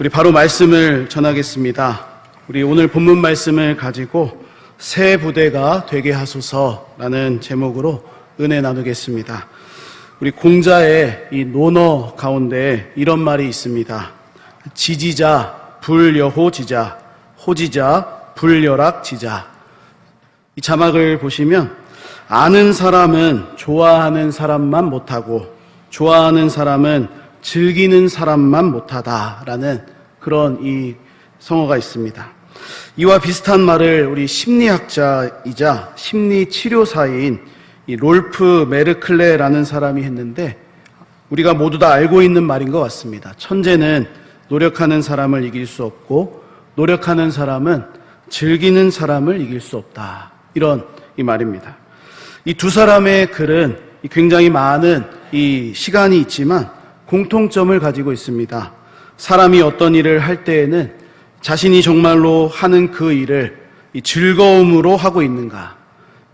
우리 바로 말씀을 전하겠습니다. 우리 오늘 본문 말씀을 가지고 새 부대가 되게 하소서라는 제목으로 은혜 나누겠습니다. 우리 공자의 이 논어 가운데 이런 말이 있습니다. 지지자 불여호지자, 호지자 불여락지자. 이 자막을 보시면 아는 사람은 좋아하는 사람만 못하고 좋아하는 사람은 즐기는 사람만 못하다라는 그런 이 성어가 있습니다. 이와 비슷한 말을 우리 심리학자이자 심리치료사인 이 롤프 메르클레라는 사람이 했는데 우리가 모두 다 알고 있는 말인 것 같습니다. 천재는 노력하는 사람을 이길 수 없고 노력하는 사람은 즐기는 사람을 이길 수 없다. 이런 이 말입니다. 이 두 사람의 글은 굉장히 많은 이 시간이 있지만 공통점을 가지고 있습니다. 사람이 어떤 일을 할 때에는 자신이 정말로 하는 그 일을 이 즐거움으로 하고 있는가,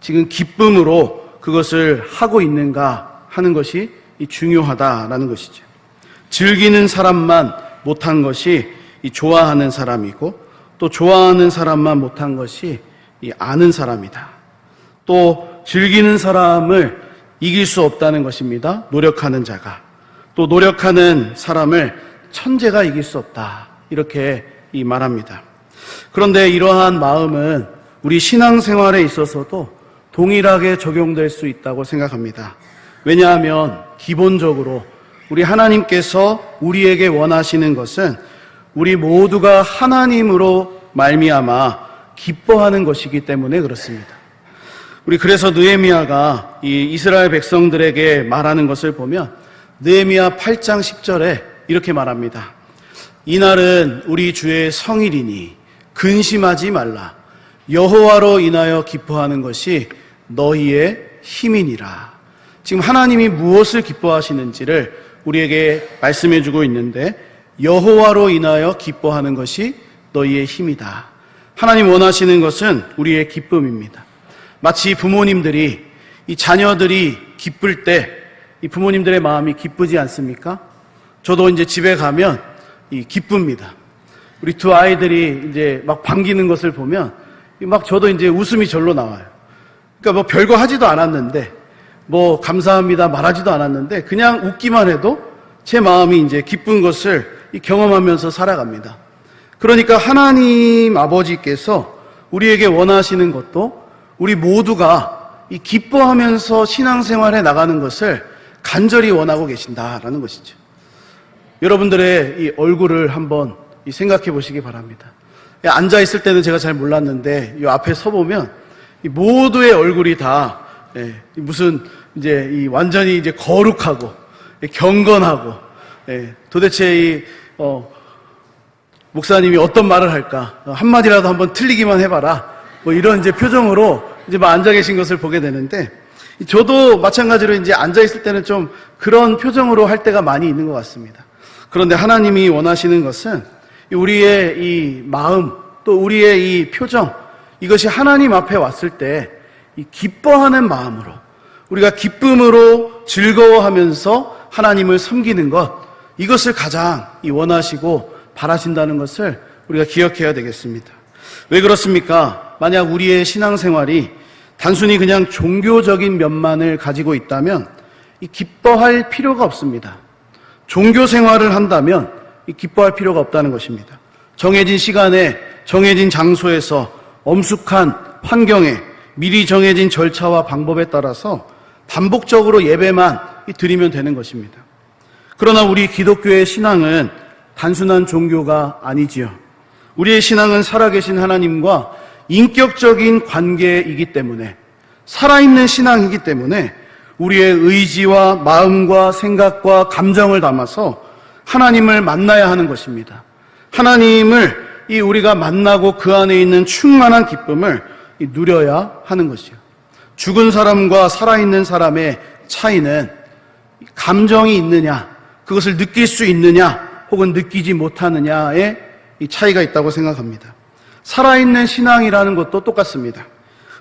지금 기쁨으로 그것을 하고 있는가 하는 것이 이 중요하다라는 것이죠. 즐기는 사람만 못한 것이 이 좋아하는 사람이고 또 좋아하는 사람만 못한 것이 이 아는 사람이다. 또 즐기는 사람을 이길 수 없다는 것입니다. 노력하는 자가. 또 노력하는 사람을 천재가 이길 수 없다. 이렇게 이 말합니다. 그런데 이러한 마음은 우리 신앙생활에 있어서도 동일하게 적용될 수 있다고 생각합니다. 왜냐하면 기본적으로 우리 하나님께서 우리에게 원하시는 것은 우리 모두가 하나님으로 말미암아 기뻐하는 것이기 때문에 그렇습니다. 우리 그래서 느헤미야가 이 이스라엘 백성들에게 말하는 것을 보면 느헤미야 8장 10절에 이렇게 말합니다. 이날은 우리 주의 성일이니 근심하지 말라. 여호와로 인하여 기뻐하는 것이 너희의 힘이니라. 지금 하나님이 무엇을 기뻐하시는지를 우리에게 말씀해 주고 있는데 여호와로 인하여 기뻐하는 것이 너희의 힘이다. 하나님 원하시는 것은 우리의 기쁨입니다. 마치 부모님들이 이 자녀들이 기쁠 때 이 부모님들의 마음이 기쁘지 않습니까? 저도 이제 집에 가면 이 기쁩니다. 우리 두 아이들이 이제 막 반기는 것을 보면 막 저도 이제 웃음이 절로 나와요. 그러니까 뭐 별거 하지도 않았는데 뭐 감사합니다 말하지도 않았는데 그냥 웃기만 해도 제 마음이 이제 기쁜 것을 경험하면서 살아갑니다. 그러니까 하나님 아버지께서 우리에게 원하시는 것도 우리 모두가 이 기뻐하면서 신앙생활에 나가는 것을 간절히 원하고 계신다라는 것이죠. 여러분들의 이 얼굴을 한번 생각해 보시기 바랍니다. 앉아 있을 때는 제가 잘 몰랐는데 이 앞에 서 보면 이 모두의 얼굴이 다 무슨 이제 이 완전히 이제 거룩하고 경건하고 도대체 이 목사님이 어떤 말을 할까 한마디라도 한번 틀리기만 해봐라 뭐 이런 이제 표정으로 이제 막 앉아 계신 것을 보게 되는데 저도 마찬가지로 이제 앉아 있을 때는 좀 그런 표정으로 할 때가 많이 있는 것 같습니다. 그런데 하나님이 원하시는 것은 우리의 이 마음 또 우리의 이 표정 이것이 하나님 앞에 왔을 때 이 기뻐하는 마음으로 우리가 기쁨으로 즐거워하면서 하나님을 섬기는 것 이것을 가장 원하시고 바라신다는 것을 우리가 기억해야 되겠습니다. 왜 그렇습니까? 만약 우리의 신앙생활이 단순히 그냥 종교적인 면만을 가지고 있다면 이 기뻐할 필요가 없습니다. 종교 생활을 한다면 이 기뻐할 필요가 없다는 것입니다. 정해진 시간에 정해진 장소에서 엄숙한 환경에 미리 정해진 절차와 방법에 따라서 반복적으로 예배만 드리면 되는 것입니다. 그러나 우리 기독교의 신앙은 단순한 종교가 아니지요. 우리의 신앙은 살아계신 하나님과 인격적인 관계이기 때문에 살아있는 신앙이기 때문에 우리의 의지와 마음과 생각과 감정을 담아서 하나님을 만나야 하는 것입니다. 하나님을 우리가 만나고 그 안에 있는 충만한 기쁨을 누려야 하는 것이요. 죽은 사람과 살아있는 사람의 차이는 감정이 있느냐, 그것을 느낄 수 있느냐, 혹은 느끼지 못하느냐의 이 차이가 있다고 생각합니다. 살아있는 신앙이라는 것도 똑같습니다.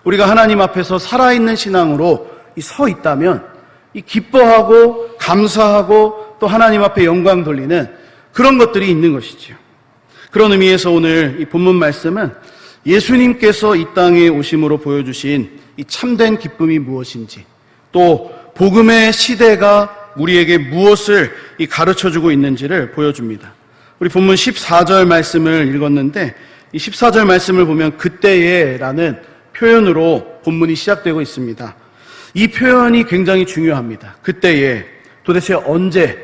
우리가 하나님 앞에서 살아있는 신앙으로 서 있다면 이 기뻐하고 감사하고 또 하나님 앞에 영광 돌리는 그런 것들이 있는 것이죠. 그런 의미에서 오늘 이 본문 말씀은 예수님께서 이 땅에 오심으로 보여주신 이 참된 기쁨이 무엇인지, 또 복음의 시대가 우리에게 무엇을 가르쳐주고 있는지를 보여줍니다. 우리 본문 14절 말씀을 읽었는데, 이 14절 말씀을 보면 그때에 라는 표현으로 본문이 시작되고 있습니다. 이 표현이 굉장히 중요합니다. 그때에, 도대체 언제,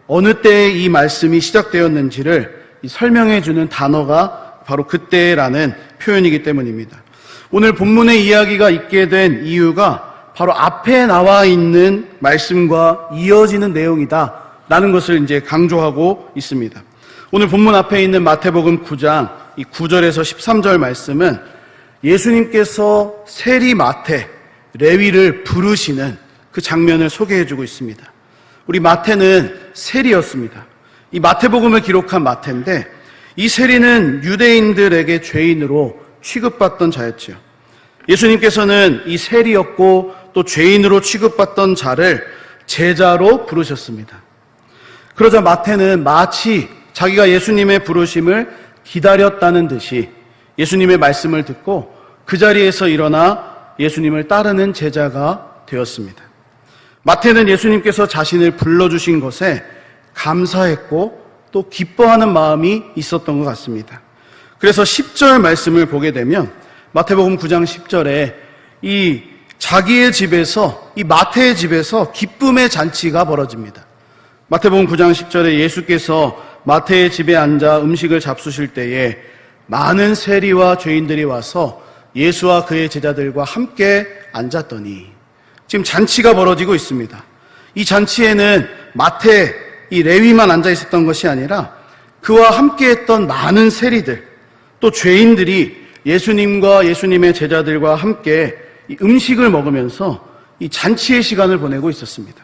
어느 때에 이 말씀이 시작되었는지를 설명해 주는 단어가 바로 그때라는 표현이기 때문입니다. 오늘 본문의 이야기가 있게 된 이유가 바로 앞에 나와 있는 말씀과 이어지는 내용이다 라는 것을 이제 강조하고 있습니다. 오늘 본문 앞에 있는 마태복음 9장 이 9절에서 13절 말씀은 예수님께서 세리 마태, 레위를 부르시는 그 장면을 소개해 주고 있습니다. 우리 마태는 세리였습니다. 이 마태복음을 기록한 마태인데, 이 세리는 유대인들에게 죄인으로 취급받던 자였지요. 예수님께서는 이 세리였고 또 죄인으로 취급받던 자를 제자로 부르셨습니다. 그러자 마태는 마치 자기가 예수님의 부르심을 기다렸다는 듯이 예수님의 말씀을 듣고 그 자리에서 일어나 예수님을 따르는 제자가 되었습니다. 마태는 예수님께서 자신을 불러주신 것에 감사했고 또 기뻐하는 마음이 있었던 것 같습니다. 그래서 10절 말씀을 보게 되면 마태복음 9장 10절에 이 자기의 집에서, 이 마태의 집에서 기쁨의 잔치가 벌어집니다. 마태복음 9장 10절에 예수께서 마태의 집에 앉아 음식을 잡수실 때에 많은 세리와 죄인들이 와서 예수와 그의 제자들과 함께 앉았더니, 지금 잔치가 벌어지고 있습니다. 이 잔치에는 마태, 이 레위만 앉아 있었던 것이 아니라 그와 함께 했던 많은 세리들, 또 죄인들이 예수님과 예수님의 제자들과 함께 이 음식을 먹으면서 이 잔치의 시간을 보내고 있었습니다.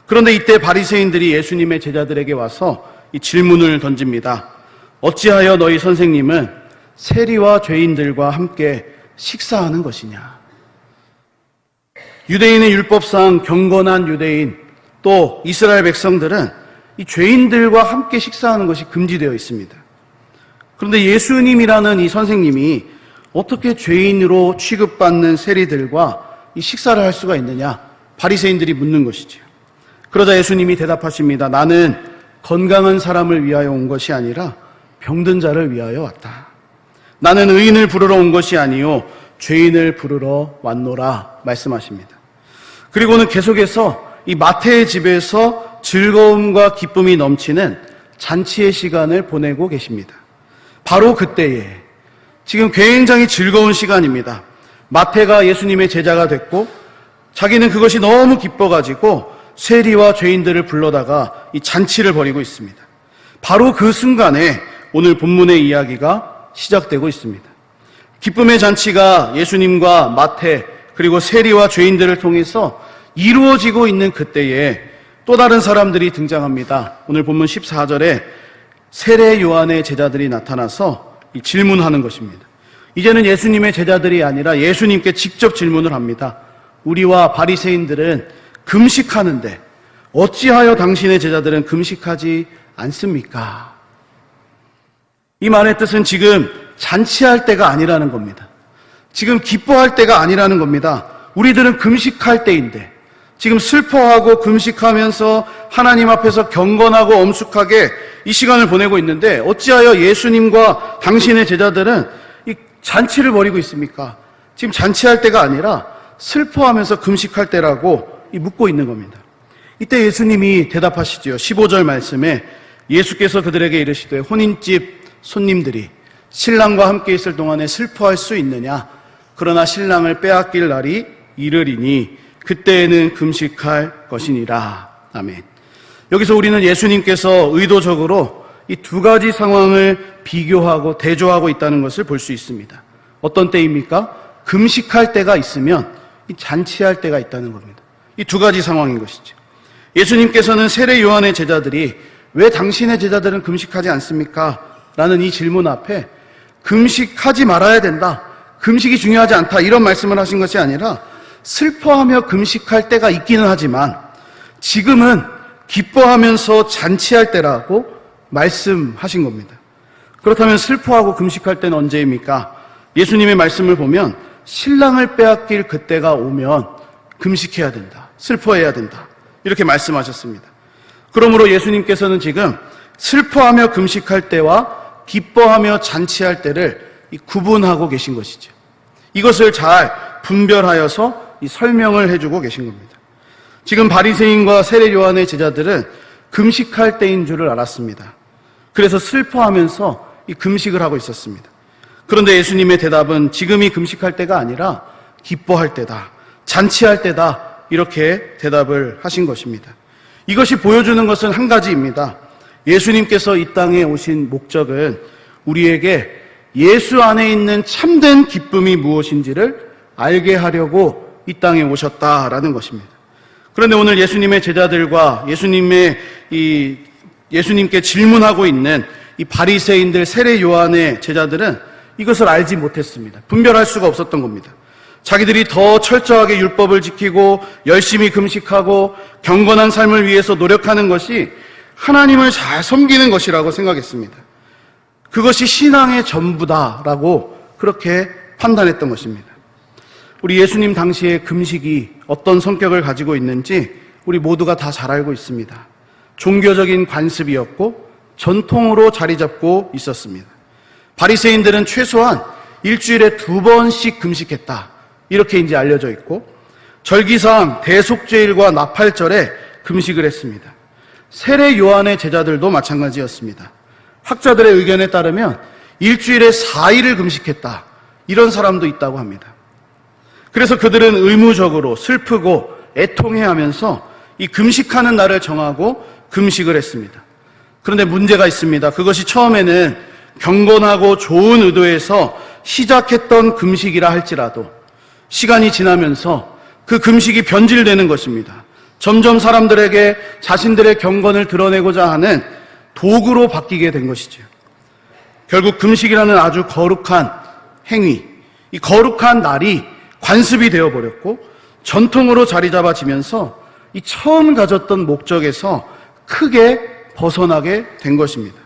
그런데 이때 바리새인들이 예수님의 제자들에게 와서 이 질문을 던집니다. 어찌하여 너희 선생님은 세리와 죄인들과 함께 식사하는 것이냐? 유대인의 율법상 경건한 유대인, 또 이스라엘 백성들은 이 죄인들과 함께 식사하는 것이 금지되어 있습니다. 그런데 예수님이라는 이 선생님이 어떻게 죄인으로 취급받는 세리들과 이 식사를 할 수가 있느냐? 바리새인들이 묻는 것이죠. 그러자 예수님이 대답하십니다. 나는 건강한 사람을 위하여 온 것이 아니라 병든 자를 위하여 왔다. 나는 의인을 부르러 온 것이 아니요 죄인을 부르러 왔노라 말씀하십니다. 그리고는 계속해서 이 마태의 집에서 즐거움과 기쁨이 넘치는 잔치의 시간을 보내고 계십니다. 바로 그때에, 지금 굉장히 즐거운 시간입니다. 마태가 예수님의 제자가 됐고 자기는 그것이 너무 기뻐가지고 세리와 죄인들을 불러다가 이 잔치를 벌이고 있습니다. 바로 그 순간에 오늘 본문의 이야기가 시작되고 있습니다. 기쁨의 잔치가 예수님과 마태 그리고 세리와 죄인들을 통해서 이루어지고 있는 그때에 또 다른 사람들이 등장합니다. 오늘 본문 14절에 세례 요한의 제자들이 나타나서 질문하는 것입니다. 이제는 예수님의 제자들이 아니라 예수님께 직접 질문을 합니다. 우리와 바리새인들은 금식하는데 어찌하여 당신의 제자들은 금식하지 않습니까? 이 말의 뜻은 지금 잔치할 때가 아니라는 겁니다. 지금 기뻐할 때가 아니라는 겁니다. 우리들은 금식할 때인데, 지금 슬퍼하고 금식하면서 하나님 앞에서 경건하고 엄숙하게 이 시간을 보내고 있는데 어찌하여 예수님과 당신의 제자들은 이 잔치를 벌이고 있습니까? 지금 잔치할 때가 아니라 슬퍼하면서 금식할 때라고 묻고 있는 겁니다. 이때 예수님이 대답하시지요. 15절 말씀에 예수께서 그들에게 이르시되 혼인집 손님들이 신랑과 함께 있을 동안에 슬퍼할 수 있느냐? 그러나 신랑을 빼앗길 날이 이르리니 그때에는 금식할 것이니라. 아멘. 여기서 우리는 예수님께서 의도적으로 이 두 가지 상황을 비교하고 대조하고 있다는 것을 볼 수 있습니다. 어떤 때입니까? 금식할 때가 있으면 이 잔치할 때가 있다는 겁니다. 이 두 가지 상황인 것이죠. 예수님께서는 세례 요한의 제자들이 왜 당신의 제자들은 금식하지 않습니까? 라는 이 질문 앞에 금식하지 말아야 된다, 금식이 중요하지 않다, 이런 말씀을 하신 것이 아니라 슬퍼하며 금식할 때가 있기는 하지만 지금은 기뻐하면서 잔치할 때라고 말씀하신 겁니다. 그렇다면 슬퍼하고 금식할 때는 언제입니까? 예수님의 말씀을 보면 신랑을 빼앗길 그때가 오면 금식해야 된다. 슬퍼해야 된다. 이렇게 말씀하셨습니다. 그러므로 예수님께서는 지금 슬퍼하며 금식할 때와 기뻐하며 잔치할 때를 구분하고 계신 것이죠. 이것을 잘 분별하여서 설명을 해주고 계신 겁니다. 지금 바리새인과 세례 요한의 제자들은 금식할 때인 줄을 알았습니다. 그래서 슬퍼하면서 이 금식을 하고 있었습니다. 그런데 예수님의 대답은 지금이 금식할 때가 아니라 기뻐할 때다, 잔치할 때다, 이렇게 대답을 하신 것입니다. 이것이 보여주는 것은 한 가지입니다. 예수님께서 이 땅에 오신 목적은 우리에게 예수 안에 있는 참된 기쁨이 무엇인지를 알게 하려고 이 땅에 오셨다라는 것입니다. 그런데 오늘 예수님의 제자들과 예수님께 질문하고 있는 이 바리새인들, 세례 요한의 제자들은 이것을 알지 못했습니다. 분별할 수가 없었던 겁니다. 자기들이 더 철저하게 율법을 지키고 열심히 금식하고 경건한 삶을 위해서 노력하는 것이 하나님을 잘 섬기는 것이라고 생각했습니다. 그것이 신앙의 전부다라고 그렇게 판단했던 것입니다. 우리 예수님 당시의 금식이 어떤 성격을 가지고 있는지 우리 모두가 다 잘 알고 있습니다. 종교적인 관습이었고 전통으로 자리 잡고 있었습니다. 바리새인들은 최소한 일주일에 2번씩 금식했다, 이렇게 이제 알려져 있고, 절기상 대속죄일과 나팔절에 금식을 했습니다. 세례 요한의 제자들도 마찬가지였습니다. 학자들의 의견에 따르면 일주일에 4일을 금식했다, 이런 사람도 있다고 합니다. 그래서 그들은 의무적으로 슬프고 애통해하면서 이 금식하는 날을 정하고 금식을 했습니다. 그런데 문제가 있습니다. 그것이 처음에는 경건하고 좋은 의도에서 시작했던 금식이라 할지라도 시간이 지나면서 그 금식이 변질되는 것입니다. 점점 사람들에게 자신들의 경건을 드러내고자 하는 도구로 바뀌게 된 것이죠. 결국 금식이라는 아주 거룩한 행위, 이 거룩한 날이 관습이 되어버렸고 전통으로 자리 잡아지면서 이 처음 가졌던 목적에서 크게 벗어나게 된 것입니다.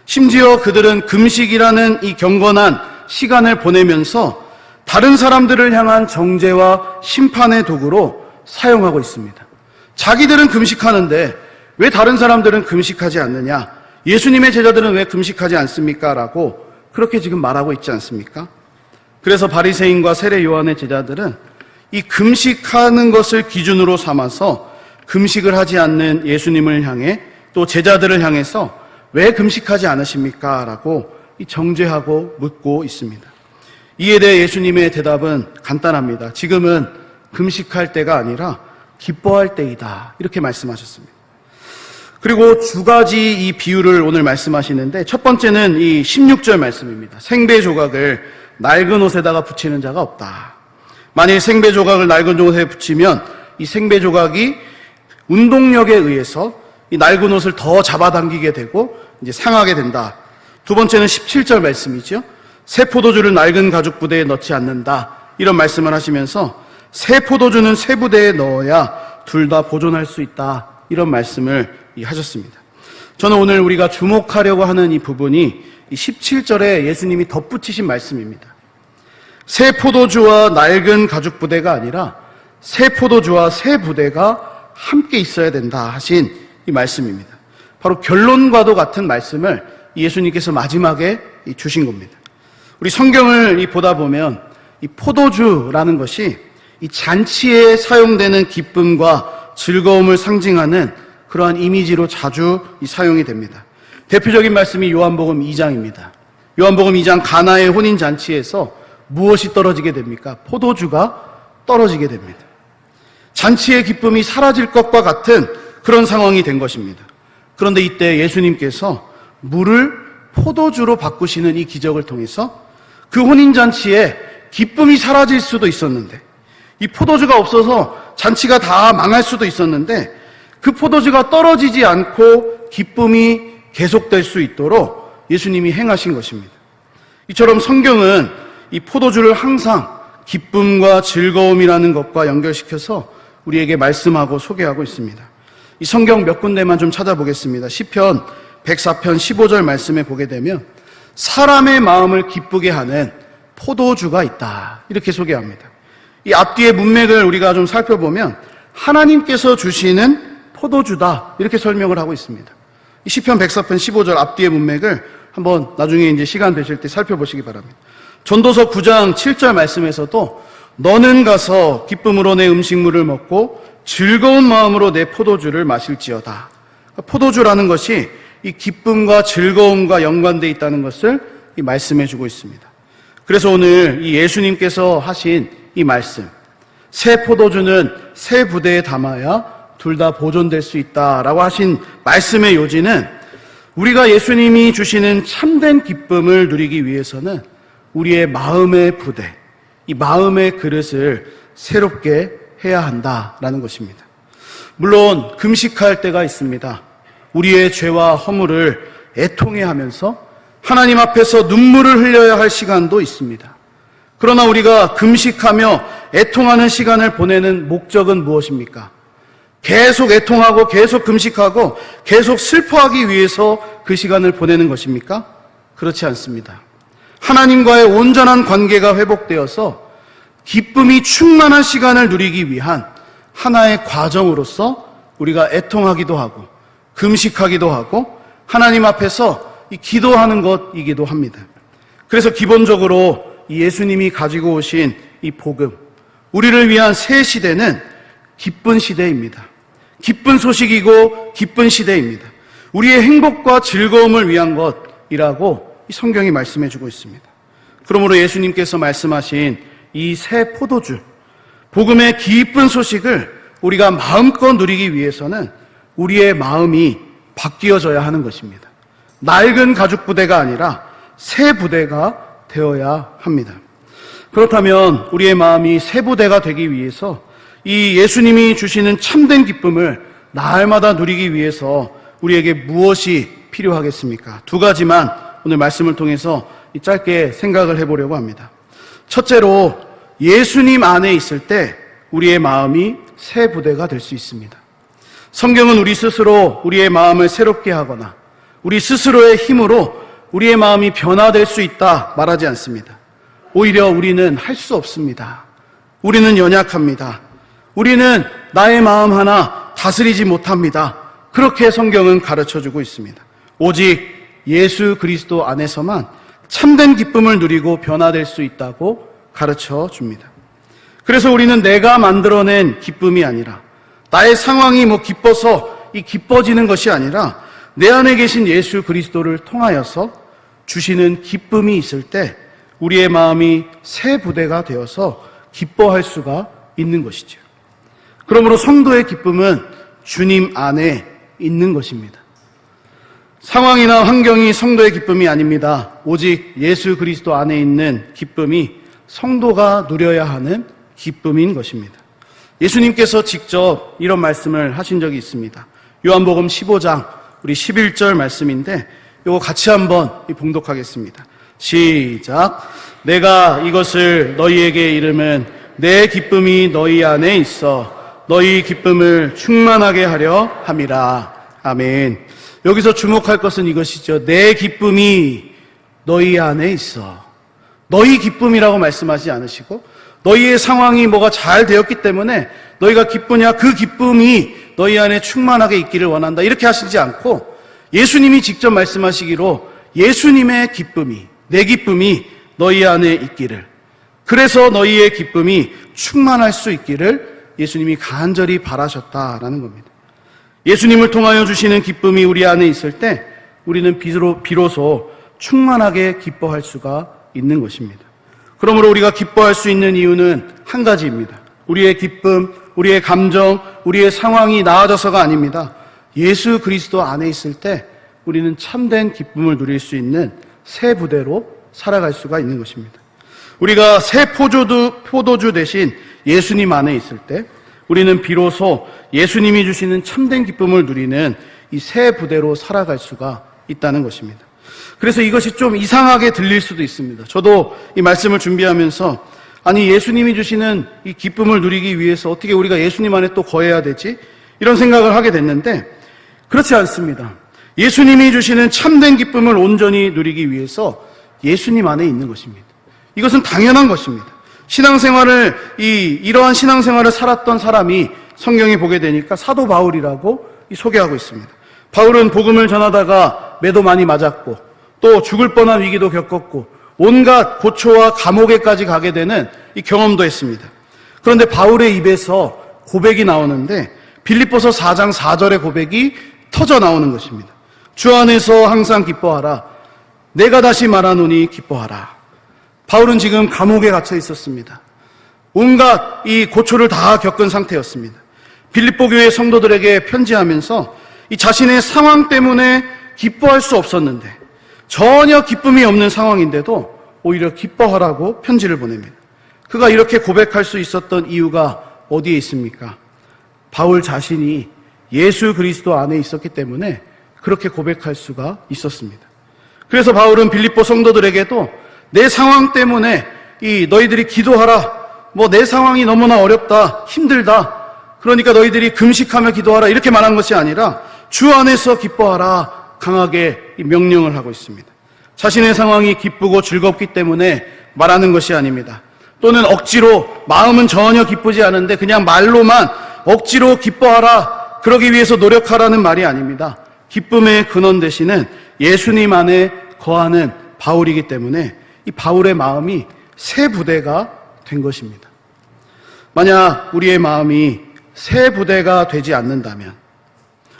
심지어 그들은 금식이라는 이 경건한 시간을 보내면서 다른 사람들을 향한 정죄와 심판의 도구로 사용하고 있습니다. 자기들은 금식하는데 왜 다른 사람들은 금식하지 않느냐? 예수님의 제자들은 왜 금식하지 않습니까? 라고 그렇게 지금 말하고 있지 않습니까? 그래서 바리새인과 세례 요한의 제자들은 이 금식하는 것을 기준으로 삼아서 금식을 하지 않는 예수님을 향해 또 제자들을 향해서 왜 금식하지 않으십니까? 라고 정죄하고 묻고 있습니다. 이에 대해 예수님의 대답은 간단합니다. 지금은 금식할 때가 아니라 기뻐할 때이다, 이렇게 말씀하셨습니다. 그리고 2가지 이 비유를 오늘 말씀하시는데, 첫 번째는 이 16절 말씀입니다. 생배 조각을 낡은 옷에다가 붙이는 자가 없다. 만일 생배 조각을 낡은 옷에 붙이면 이 생배 조각이 운동력에 의해서 이 낡은 옷을 더 잡아당기게 되고 이제 상하게 된다. 두 번째는 17절 말씀이죠. 새 포도주를 낡은 가죽 부대에 넣지 않는다, 이런 말씀을 하시면서 새 포도주는 새 부대에 넣어야 둘 다 보존할 수 있다, 이런 말씀을 하셨습니다. 저는 오늘 우리가 주목하려고 하는 이 부분이 이 17절에 예수님이 덧붙이신 말씀입니다. 새 포도주와 낡은 가죽 부대가 아니라 새 포도주와 새 부대가 함께 있어야 된다 하신 이 말씀입니다. 바로 결론과도 같은 말씀을 예수님께서 마지막에 주신 겁니다. 우리 성경을 보다 보면 이 포도주라는 것이 이 잔치에 사용되는 기쁨과 즐거움을 상징하는 그러한 이미지로 자주 사용이 됩니다. 대표적인 말씀이 요한복음 2장입니다. 요한복음 2장 가나의 혼인잔치에서 무엇이 떨어지게 됩니까? 포도주가 떨어지게 됩니다. 잔치의 기쁨이 사라질 것과 같은 그런 상황이 된 것입니다. 그런데 이때 예수님께서 물을 포도주로 바꾸시는 이 기적을 통해서 그 혼인잔치에 기쁨이 사라질 수도 있었는데, 이 포도주가 없어서 잔치가 다 망할 수도 있었는데, 그 포도주가 떨어지지 않고 기쁨이 계속될 수 있도록 예수님이 행하신 것입니다. 이처럼 성경은 이 포도주를 항상 기쁨과 즐거움이라는 것과 연결시켜서 우리에게 말씀하고 소개하고 있습니다. 이 성경 몇 군데만 좀 찾아보겠습니다. 시편 104편 15절 말씀에 보게 되면 사람의 마음을 기쁘게 하는 포도주가 있다. 이렇게 소개합니다. 이 앞뒤의 문맥을 우리가 좀 살펴보면 하나님께서 주시는 포도주다. 이렇게 설명을 하고 있습니다. 이 시편 104편 15절 앞뒤의 문맥을 한번 나중에 이제 시간 되실 때 살펴보시기 바랍니다. 전도서 9장 7절 말씀에서도 너는 가서 기쁨으로 내 음식물을 먹고 즐거운 마음으로 내 포도주를 마실지어다. 포도주라는 것이 이 기쁨과 즐거움과 연관되어 있다는 것을 말씀해 주고 있습니다. 그래서 오늘 이 예수님께서 하신 이 말씀, 새 포도주는 새 부대에 담아야 둘 다 보존될 수 있다라고 하신 말씀의 요지는 우리가 예수님이 주시는 참된 기쁨을 누리기 위해서는 우리의 마음의 부대, 이 마음의 그릇을 새롭게 해야 한다라는 것입니다. 물론 금식할 때가 있습니다. 우리의 죄와 허물을 애통해하면서 하나님 앞에서 눈물을 흘려야 할 시간도 있습니다. 그러나 우리가 금식하며 애통하는 시간을 보내는 목적은 무엇입니까? 계속 애통하고 계속 금식하고 계속 슬퍼하기 위해서 그 시간을 보내는 것입니까? 그렇지 않습니다. 하나님과의 온전한 관계가 회복되어서 기쁨이 충만한 시간을 누리기 위한 하나의 과정으로서 우리가 애통하기도 하고 금식하기도 하고 하나님 앞에서 기도하는 것이기도 합니다. 그래서 기본적으로 예수님이 가지고 오신 이 복음, 우리를 위한 새 시대는 기쁜 시대입니다. 기쁜 소식이고 기쁜 시대입니다. 우리의 행복과 즐거움을 위한 것이라고 성경이 말씀해 주고 있습니다. 그러므로 예수님께서 말씀하신 이 새 포도주, 복음의 기쁜 소식을 우리가 마음껏 누리기 위해서는 우리의 마음이 바뀌어져야 하는 것입니다. 낡은 가죽 부대가 아니라 새 부대가 되어야 합니다. 그렇다면 우리의 마음이 새 부대가 되기 위해서 이 예수님이 주시는 참된 기쁨을 날마다 누리기 위해서 우리에게 무엇이 필요하겠습니까? 두 가지만 오늘 말씀을 통해서 짧게 생각을 해보려고 합니다. 첫째로 예수님 안에 있을 때 우리의 마음이 새 부대가 될 수 있습니다. 성경은 우리 스스로 우리의 마음을 새롭게 하거나 우리 스스로의 힘으로 우리의 마음이 변화될 수 있다 말하지 않습니다. 오히려 우리는 할 수 없습니다. 우리는 연약합니다. 우리는 나의 마음 하나 다스리지 못합니다. 그렇게 성경은 가르쳐주고 있습니다. 오직 예수 그리스도 안에서만 참된 기쁨을 누리고 변화될 수 있다고 가르쳐줍니다. 그래서 우리는 내가 만들어낸 기쁨이 아니라 나의 상황이 기뻐서 기뻐지는 것이 아니라 내 안에 계신 예수 그리스도를 통하여서 주시는 기쁨이 있을 때 우리의 마음이 새 부대가 되어서 기뻐할 수가 있는 것이죠. 그러므로 성도의 기쁨은 주님 안에 있는 것입니다. 상황이나 환경이 성도의 기쁨이 아닙니다. 오직 예수 그리스도 안에 있는 기쁨이 성도가 누려야 하는 기쁨인 것입니다. 예수님께서 직접 이런 말씀을 하신 적이 있습니다. 요한복음 15장 우리 11절 말씀인데 이거 같이 한번 봉독하겠습니다. 시작. 내가 이것을 너희에게 이름은 내 기쁨이 너희 안에 있어 너희 기쁨을 충만하게 하려 함이라. 아멘. 여기서 주목할 것은 이것이죠. 내 기쁨이 너희 안에 있어. 너희 기쁨이라고 말씀하지 않으시고 너희의 상황이 뭐가 잘 되었기 때문에 너희가 기쁘냐, 그 기쁨이 너희 안에 충만하게 있기를 원한다, 이렇게 하시지 않고 예수님이 직접 말씀하시기로 예수님의 기쁨이, 내 기쁨이 너희 안에 있기를, 그래서 너희의 기쁨이 충만할 수 있기를 예수님이 간절히 바라셨다라는 겁니다. 예수님을 통하여 주시는 기쁨이 우리 안에 있을 때 우리는 비로소 충만하게 기뻐할 수가 있는 것입니다. 그러므로 우리가 기뻐할 수 있는 이유는 한 가지입니다. 우리의 기쁨, 우리의 감정, 우리의 상황이 나아져서가 아닙니다. 예수 그리스도 안에 있을 때 우리는 참된 기쁨을 누릴 수 있는 새 부대로 살아갈 수가 있는 것입니다. 우리가 새 포도주 대신 예수님 안에 있을 때 우리는 비로소 예수님이 주시는 참된 기쁨을 누리는 이 새 부대로 살아갈 수가 있다는 것입니다. 그래서 이것이 좀 이상하게 들릴 수도 있습니다. 저도 이 말씀을 준비하면서 아니 예수님이 주시는 이 기쁨을 누리기 위해서 어떻게 우리가 예수님 안에 또 거해야 되지? 이런 생각을 하게 됐는데 그렇지 않습니다. 예수님이 주시는 참된 기쁨을 온전히 누리기 위해서 예수님 안에 있는 것입니다. 이것은 당연한 것입니다. 신앙생활을 이러한 신앙생활을 살았던 사람이 성경에 보게 되니까 사도 바울이라고 소개하고 있습니다. 바울은 복음을 전하다가 매도 많이 맞았고 또 죽을 뻔한 위기도 겪었고 온갖 고초와 감옥에까지 가게 되는 이 경험도 했습니다. 그런데 바울의 입에서 고백이 나오는데 빌립보서 4장 4절의 고백이 터져 나오는 것입니다. 주 안에서 항상 기뻐하라. 내가 다시 말하노니 기뻐하라. 바울은 지금 감옥에 갇혀 있었습니다. 온갖 이 고초를 다 겪은 상태였습니다. 빌립보 교회 성도들에게 편지하면서 이 자신의 상황 때문에 기뻐할 수 없었는데 전혀 기쁨이 없는 상황인데도 오히려 기뻐하라고 편지를 보냅니다. 그가 이렇게 고백할 수 있었던 이유가 어디에 있습니까? 바울 자신이 예수 그리스도 안에 있었기 때문에 그렇게 고백할 수가 있었습니다. 그래서 바울은 빌립보 성도들에게도 내 상황 때문에 너희들이 기도하라. 내 상황이 너무나 어렵다, 힘들다. 그러니까 너희들이 금식하며 기도하라. 이렇게 말한 것이 아니라 주 안에서 기뻐하라. 강하게 명령을 하고 있습니다. 자신의 상황이 기쁘고 즐겁기 때문에 말하는 것이 아닙니다. 또는 억지로 마음은 전혀 기쁘지 않은데 그냥 말로만 억지로 기뻐하라. 그러기 위해서 노력하라는 말이 아닙니다. 기쁨의 근원 되시는 예수님 안에 거하는 바울이기 때문에 이 바울의 마음이 새 부대가 된 것입니다. 만약 우리의 마음이 새 부대가 되지 않는다면,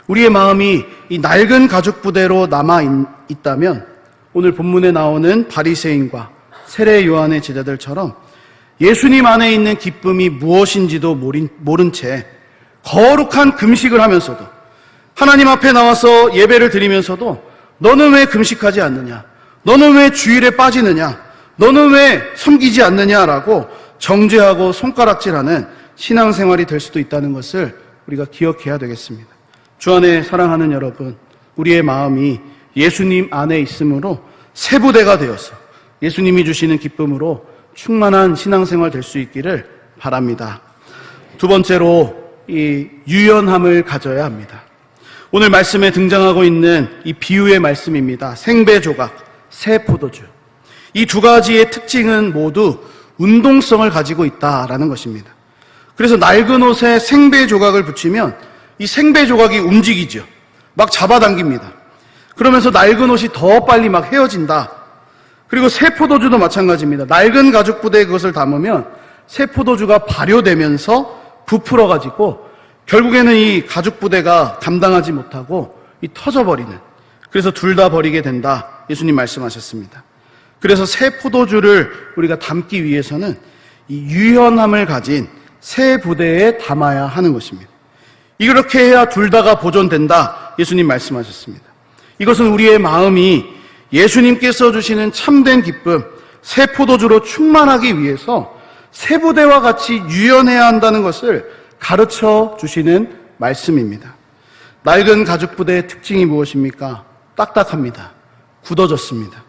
우리의 마음이 이 낡은 가죽 부대로 남아 있다면 오늘 본문에 나오는 바리새인과 세례 요한의 제자들처럼 예수님 안에 있는 기쁨이 무엇인지도 모른 채 거룩한 금식을 하면서도 하나님 앞에 나와서 예배를 드리면서도 너는 왜 금식하지 않느냐? 너는 왜 주일에 빠지느냐? 너는 왜 섬기지 않느냐라고 정죄하고 손가락질하는 신앙생활이 될 수도 있다는 것을 우리가 기억해야 되겠습니다. 주 안에 사랑하는 여러분, 우리의 마음이 예수님 안에 있으므로 새 부대가 되어서 예수님이 주시는 기쁨으로 충만한 신앙생활 될 수 있기를 바랍니다. 두 번째로 이 유연함을 가져야 합니다. 오늘 말씀에 등장하고 있는 이 비유의 말씀입니다. 생배 조각, 새 포도주. 이 두 가지의 특징은 모두 운동성을 가지고 있다라는 것입니다. 그래서 낡은 옷에 생배 조각을 붙이면 이 생배 조각이 움직이죠. 막 잡아당깁니다. 그러면서 낡은 옷이 더 빨리 막 헤어진다. 그리고 새 포도주도 마찬가지입니다. 낡은 가죽 부대에 그것을 담으면 새 포도주가 발효되면서 부풀어가지고 결국에는 이 가죽 부대가 감당하지 못하고 터져버리는, 그래서 둘 다 버리게 된다. 예수님 말씀하셨습니다. 그래서 새 포도주를 우리가 담기 위해서는 이 유연함을 가진 새 부대에 담아야 하는 것입니다. 이렇게 해야 둘 다가 보존된다. 예수님 말씀하셨습니다. 이것은 우리의 마음이 예수님께서 주시는 참된 기쁨, 새 포도주로 충만하기 위해서 새 부대와 같이 유연해야 한다는 것을 가르쳐 주시는 말씀입니다. 낡은 가죽 부대의 특징이 무엇입니까? 딱딱합니다. 굳어졌습니다.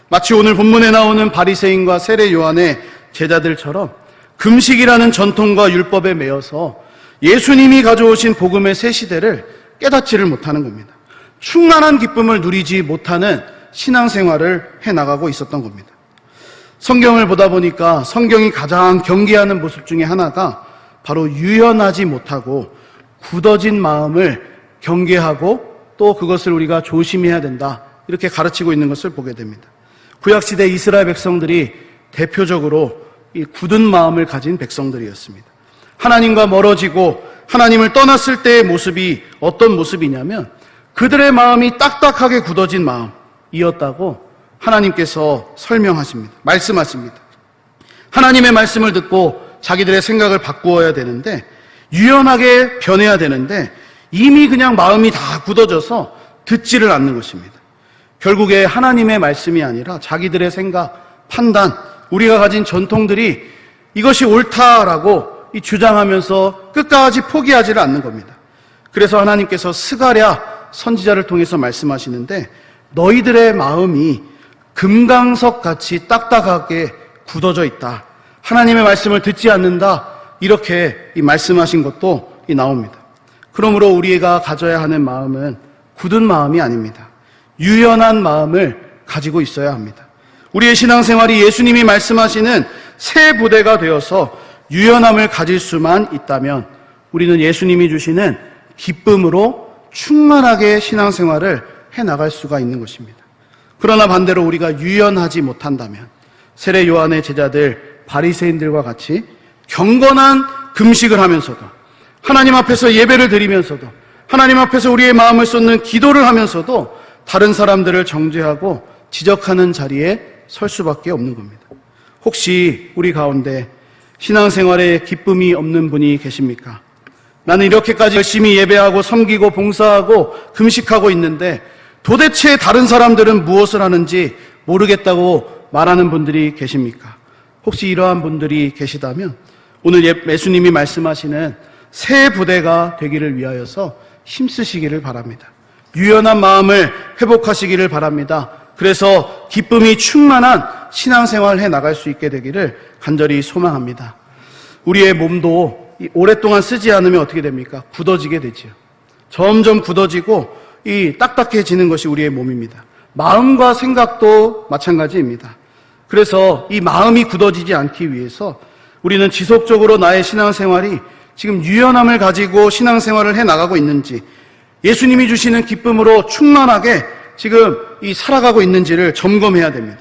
마치 오늘 본문에 나오는 바리새인과 세례 요한의 제자들처럼 금식이라는 전통과 율법에 매여서 예수님이 가져오신 복음의 새 시대를 깨닫지를 못하는 겁니다. 충만한 기쁨을 누리지 못하는 신앙생활을 해나가고 있었던 겁니다. 성경을 보다 보니까 성경이 가장 경계하는 모습 중에 하나가 바로 유연하지 못하고 굳어진 마음을 경계하고 또 그것을 우리가 조심해야 된다, 이렇게 가르치고 있는 것을 보게 됩니다. 구약시대 이스라엘 백성들이 대표적으로 이 굳은 마음을 가진 백성들이었습니다. 하나님과 멀어지고 하나님을 떠났을 때의 모습이 어떤 모습이냐면 그들의 마음이 딱딱하게 굳어진 마음이었다고 하나님께서 설명하십니다. 말씀하십니다. 하나님의 말씀을 듣고 자기들의 생각을 바꾸어야 되는데, 유연하게 변해야 되는데 이미 그냥 마음이 다 굳어져서 듣지를 않는 것입니다. 결국에 하나님의 말씀이 아니라 자기들의 생각, 판단, 우리가 가진 전통들이 이것이 옳다라고 주장하면서 끝까지 포기하지를 않는 겁니다. 그래서 하나님께서 스가랴 선지자를 통해서 말씀하시는데, 너희들의 마음이 금강석같이 딱딱하게 굳어져 있다, 하나님의 말씀을 듣지 않는다, 이렇게 말씀하신 것도 나옵니다. 그러므로 우리가 가져야 하는 마음은 굳은 마음이 아닙니다. 유연한 마음을 가지고 있어야 합니다. 우리의 신앙생활이 예수님이 말씀하시는 새 부대가 되어서 유연함을 가질 수만 있다면 우리는 예수님이 주시는 기쁨으로 충만하게 신앙생활을 해나갈 수가 있는 것입니다. 그러나 반대로 우리가 유연하지 못한다면 세례 요한의 제자들 바리새인들과 같이 경건한 금식을 하면서도 하나님 앞에서 예배를 드리면서도 하나님 앞에서 우리의 마음을 쏟는 기도를 하면서도 다른 사람들을 정죄하고 지적하는 자리에 설 수밖에 없는 겁니다. 혹시 우리 가운데 신앙생활에 기쁨이 없는 분이 계십니까? 나는 이렇게까지 열심히 예배하고 섬기고 봉사하고 금식하고 있는데 도대체 다른 사람들은 무엇을 하는지 모르겠다고 말하는 분들이 계십니까? 혹시 이러한 분들이 계시다면 오늘 예수님이 말씀하시는 새 부대가 되기를 위하여서 힘쓰시기를 바랍니다. 유연한 마음을 회복하시기를 바랍니다. 그래서 기쁨이 충만한 신앙생활을 해나갈 수 있게 되기를 간절히 소망합니다. 우리의 몸도 오랫동안 쓰지 않으면 어떻게 됩니까? 굳어지게 되지요. 점점 굳어지고 딱딱해지는 것이 우리의 몸입니다. 마음과 생각도 마찬가지입니다. 그래서 이 마음이 굳어지지 않기 위해서 우리는 지속적으로 나의 신앙생활이 지금 유연함을 가지고 신앙생활을 해나가고 있는지, 예수님이 주시는 기쁨으로 충만하게 지금 살아가고 있는지를 점검해야 됩니다.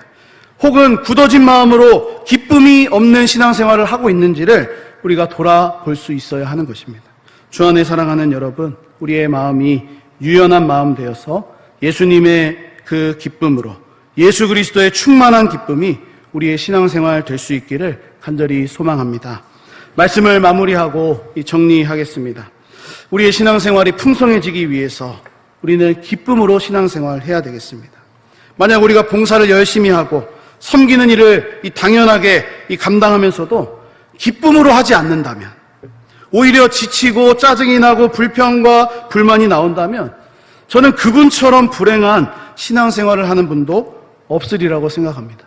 혹은 굳어진 마음으로 기쁨이 없는 신앙생활을 하고 있는지를 우리가 돌아볼 수 있어야 하는 것입니다. 주 안에 사랑하는 여러분, 우리의 마음이 유연한 마음 되어서 예수님의 그 기쁨으로 예수 그리스도의 충만한 기쁨이 우리의 신앙생활 될 수 있기를 간절히 소망합니다. 말씀을 마무리하고 정리하겠습니다. 우리의 신앙생활이 풍성해지기 위해서 우리는 기쁨으로 신앙생활을 해야 되겠습니다. 만약 우리가 봉사를 열심히 하고 섬기는 일을 당연하게 감당하면서도 기쁨으로 하지 않는다면, 오히려 지치고 짜증이 나고 불평과 불만이 나온다면 저는 그분처럼 불행한 신앙생활을 하는 분도 없으리라고 생각합니다.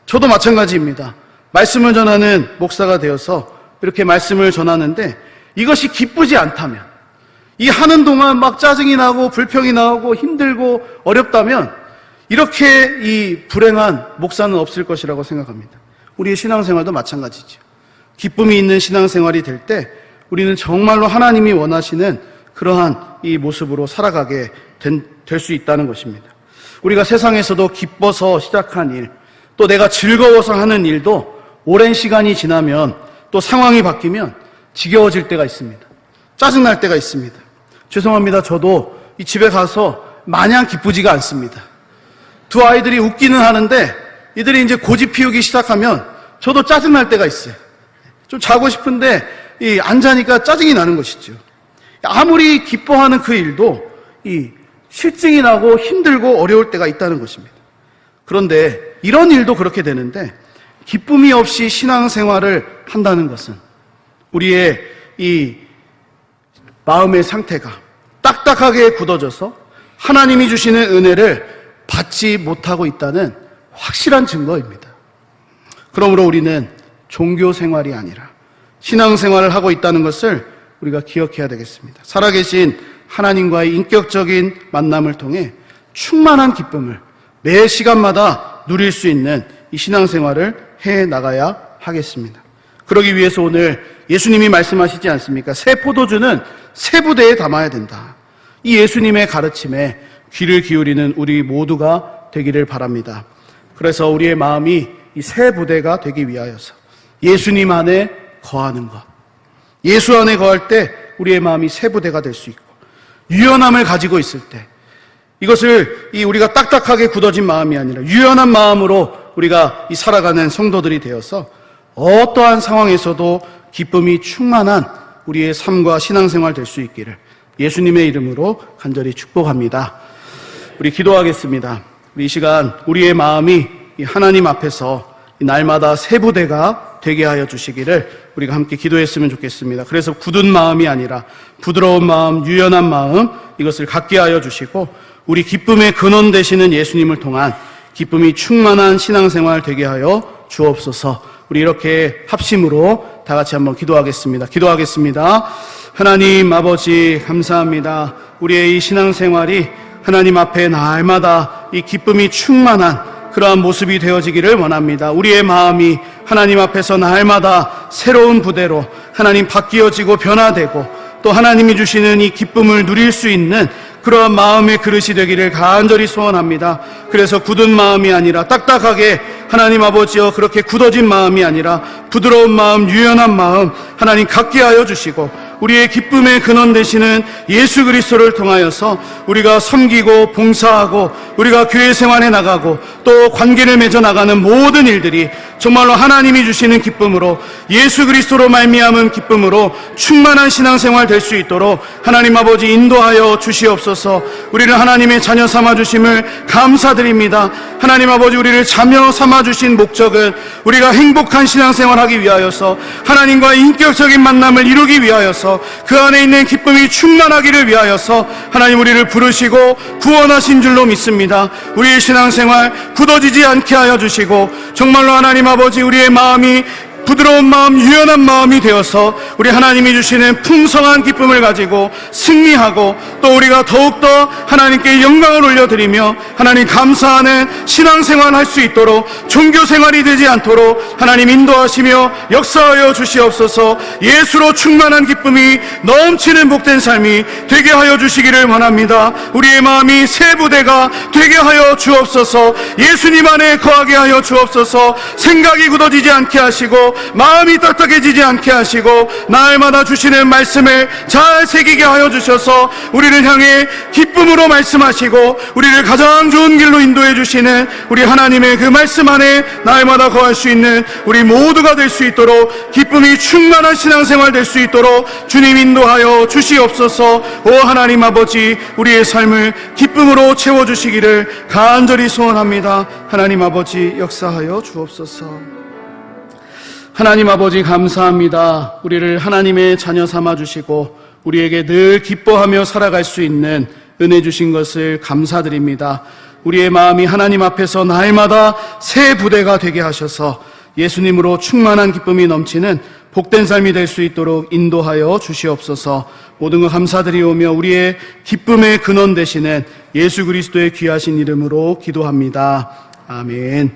저도 마찬가지입니다. 말씀을 전하는 목사가 되어서 이렇게 말씀을 전하는데 이것이 기쁘지 않다면, 이 하는 동안 막 짜증이 나고 불평이 나오고 힘들고 어렵다면 이렇게 불행한 목사는 없을 것이라고 생각합니다. 우리의 신앙생활도 마찬가지죠. 기쁨이 있는 신앙생활이 될 때 우리는 정말로 하나님이 원하시는 그러한 이 모습으로 살아가게 될 수 있다는 것입니다. 우리가 세상에서도 기뻐서 시작한 일, 또 내가 즐거워서 하는 일도 오랜 시간이 지나면 또 상황이 바뀌면 지겨워질 때가 있습니다. 짜증날 때가 있습니다. 죄송합니다. 저도 이 집에 가서 마냥 기쁘지가 않습니다. 두 아이들이 웃기는 하는데 이들이 이제 고집 피우기 시작하면 저도 짜증날 때가 있어요. 좀 자고 싶은데 안 자니까 짜증이 나는 것이죠. 아무리 기뻐하는 그 일도 실증이 나고 힘들고 어려울 때가 있다는 것입니다. 그런데 이런 일도 그렇게 되는데 기쁨이 없이 신앙생활을 한다는 것은 우리의 마음의 상태가 딱딱하게 굳어져서 하나님이 주시는 은혜를 받지 못하고 있다는 확실한 증거입니다. 그러므로 우리는 종교 생활이 아니라 신앙생활을 하고 있다는 것을 우리가 기억해야 되겠습니다. 살아계신 하나님과의 인격적인 만남을 통해 충만한 기쁨을 매 시간마다 누릴 수 있는 이 신앙생활을 해 나가야 하겠습니다. 그러기 위해서 오늘 예수님이 말씀하시지 않습니까? 새 포도주는 새 부대에 담아야 된다. 이 예수님의 가르침에 귀를 기울이는 우리 모두가 되기를 바랍니다. 그래서 우리의 마음이 이 새 부대가 되기 위하여서 예수님 안에 거하는 것, 예수 안에 거할 때 우리의 마음이 새 부대가 될 수 있고, 유연함을 가지고 있을 때 이것을 우리가 딱딱하게 굳어진 마음이 아니라 유연한 마음으로 우리가 살아가는 성도들이 되어서 어떠한 상황에서도 기쁨이 충만한 우리의 삶과 신앙생활 될 수 있기를 예수님의 이름으로 간절히 축복합니다. 우리 기도하겠습니다. 우리 이 시간 우리의 마음이 하나님 앞에서 날마다 새 부대가 되게 하여 주시기를 우리가 함께 기도했으면 좋겠습니다. 그래서 굳은 마음이 아니라 부드러운 마음, 유연한 마음, 이것을 갖게 하여 주시고 우리 기쁨의 근원 되시는 예수님을 통한 기쁨이 충만한 신앙생활 되게 하여 주옵소서. 우리 이렇게 합심으로 다 같이 한번 기도하겠습니다. 기도하겠습니다. 하나님 아버지 감사합니다. 우리의 이 신앙생활이 하나님 앞에 날마다 이 기쁨이 충만한 그 그러한 모습이 되어지기를 원합니다. 우리의 마음이 하나님 앞에서 날마다 새로운 부대로 하나님 바뀌어지고 변화되고 또 하나님이 주시는 이 기쁨을 누릴 수 있는 그러한 마음의 그릇이 되기를 간절히 소원합니다. 그래서 굳은 마음이 아니라 딱딱하게 하나님 아버지여 그렇게 굳어진 마음이 아니라 부드러운 마음, 유연한 마음 하나님 갖게 하여 주시고 우리의 기쁨의 근원 되시는 예수 그리스도를 통하여서 우리가 섬기고 봉사하고 우리가 교회 생활에 나가고 또 관계를 맺어 나가는 모든 일들이 정말로 하나님이 주시는 기쁨으로 예수 그리스도로 말미암은 기쁨으로 충만한 신앙생활 될 수 있도록 하나님 아버지 인도하여 주시옵소서. 우리를 하나님의 자녀 삼아 주심을 감사드립니다. 하나님 아버지 우리를 자녀 삼아 주신 목적은 우리가 행복한 신앙생활하기 위하여서 하나님과의 인격적인 만남을 이루기 위하여서 그 안에 있는 기쁨이 충만하기를 위하여서 하나님 우리를 부르시고 구원하신 줄로 믿습니다. 우리의 신앙생활 굳어지지 않게 하여 주시고 정말로 하나님 아버지 우리의 마음이 부드러운 마음, 유연한 마음이 되어서 우리 하나님이 주시는 풍성한 기쁨을 가지고 승리하고 또 우리가 더욱더 하나님께 영광을 올려드리며 하나님 감사하는 신앙생활을 할 수 있도록 종교생활이 되지 않도록 하나님 인도하시며 역사하여 주시옵소서. 예수로 충만한 기쁨이 넘치는 복된 삶이 되게 하여 주시기를 원합니다. 우리의 마음이 새 부대가 되게 하여 주옵소서. 예수님 안에 거하게 하여 주옵소서. 생각이 굳어지지 않게 하시고 마음이 딱딱해지지 않게 하시고 날마다 주시는 말씀을 잘 새기게 하여 주셔서 우리를 향해 기쁨으로 말씀하시고 우리를 가장 좋은 길로 인도해 주시는 우리 하나님의 그 말씀 안에 날마다 거할 수 있는 우리 모두가 될 수 있도록 기쁨이 충만한 신앙생활 될 수 있도록 주님 인도하여 주시옵소서. 오 하나님 아버지 우리의 삶을 기쁨으로 채워주시기를 간절히 소원합니다. 하나님 아버지 역사하여 주옵소서. 하나님 아버지 감사합니다. 우리를 하나님의 자녀 삼아 주시고 우리에게 늘 기뻐하며 살아갈 수 있는 은혜 주신 것을 감사드립니다. 우리의 마음이 하나님 앞에서 날마다 새 부대가 되게 하셔서 예수님으로 충만한 기쁨이 넘치는 복된 삶이 될 수 있도록 인도하여 주시옵소서. 모든 것 감사드리오며 우리의 기쁨의 근원 되시는 예수 그리스도의 귀하신 이름으로 기도합니다. 아멘.